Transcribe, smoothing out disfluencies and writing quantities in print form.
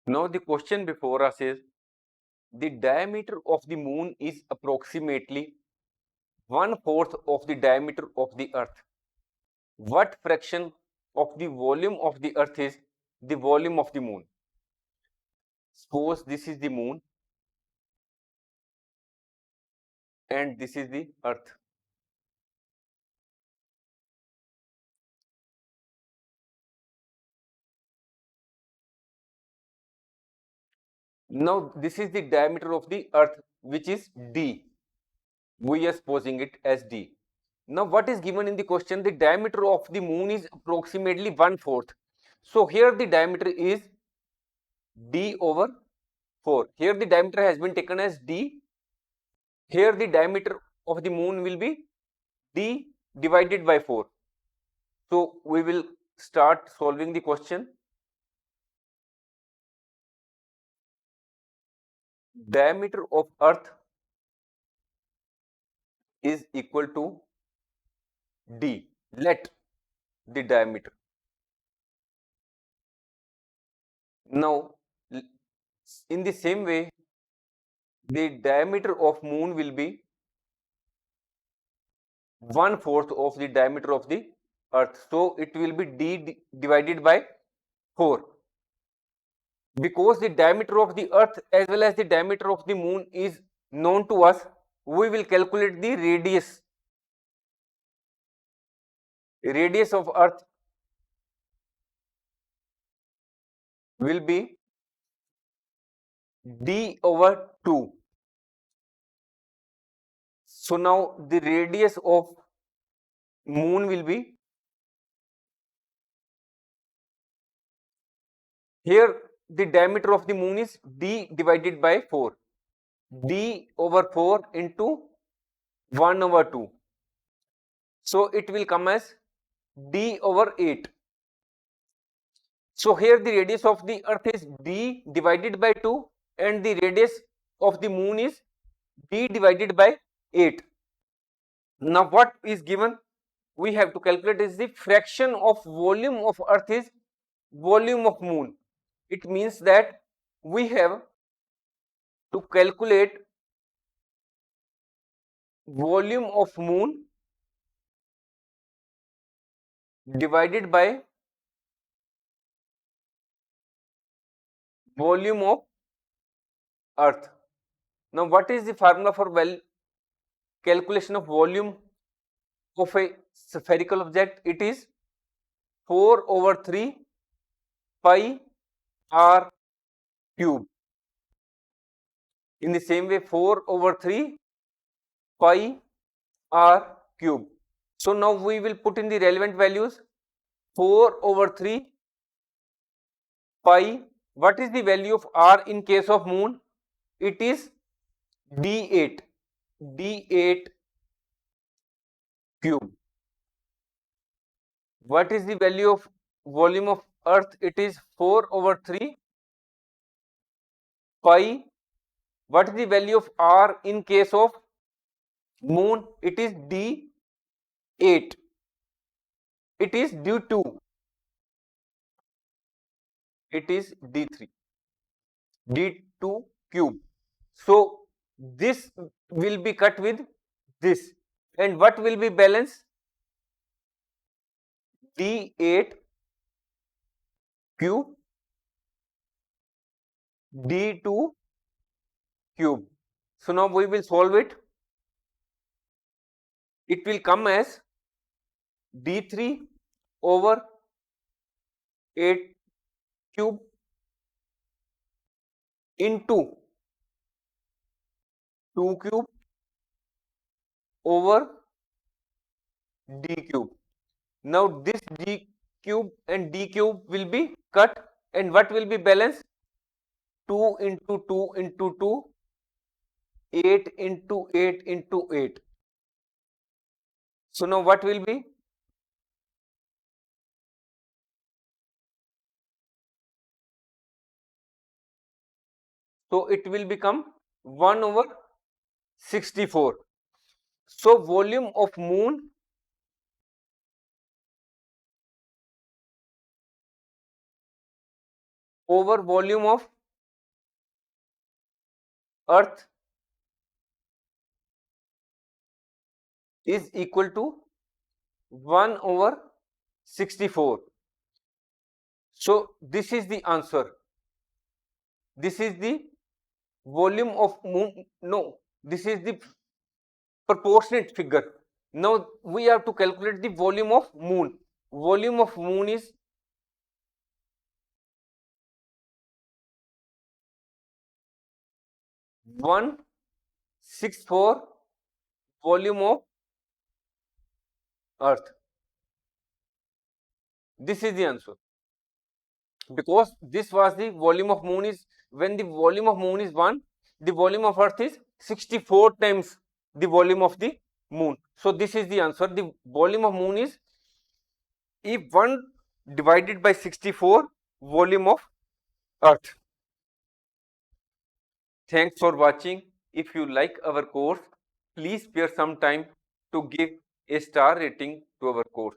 Now the question before us is, the diameter of the moon is approximately 1/4 of the diameter of the earth. What fraction of the volume of the earth is the volume of the moon? Suppose this is the moon and this is the earth. Now this is the diameter of the earth, which is d. We are supposing it as d. Now what is given in the question? The diameter of the moon is approximately 1/4. So here the diameter is d over 4. Here the diameter has been taken as d. Here the diameter of the moon will be d divided by 4. So we will start solving the question. Diameter of earth is equal to d. Let the diameter. Now in the same way, the diameter of moon will be 1/4 of the diameter of the earth. So it will be d divided by 4. Because the diameter of the earth as well as the diameter of the moon is known to us, we will calculate the radius. Radius of earth will be d over 2. So now the radius of moon will be, here the diameter of the moon is d divided by 4. D over 4 into 1 over 2. So it will come as d over 8. So here the radius of the earth is d divided by 2 and the radius of the moon is d divided by 8. Now what is given? We have to calculate is the fraction of volume of earth is volume of moon. It means that we have to calculate volume of moon divided by volume of earth. Now what is the formula for calculation of volume of a spherical object? It is 4 over 3 pi r cube. In the same way, 4 over 3 pi r cube. So now we will put in the relevant values. 4 over 3 pi. What is the value of r in case of moon? It is d8. d8 cube. What is the value of volume of earth? It is 4 over 3 pi. What is the value of r in case of moon? It is d8. It is d2. It is d3. d2 cube. So this will be cut with this, and what will be balance? d8 cube d2 cube. So now we will solve it. It will come as d3 over 8 cube into 2 cube over d cube. Now this d cube and d cube will be cut, and what will be balance? 2 into 2 into 2, 8 into 8 into 8. So now what will be? So it will become 1 over 64. So volume of moon over volume of Earth is equal to 1 over 64. So this is the answer. This is the volume of moon. No, this is the proportionate figure. Now we have to calculate the volume of moon. Volume of moon is 164 volume of Earth. This is the answer, because this was the volume of moon is, when the volume of moon is 1, the volume of Earth is 64 times the volume of the moon. So this is the answer. The volume of moon is if 1 divided by 64 volume of Earth. Thanks for watching. If you like our course, please spare some time to give a star rating to our course.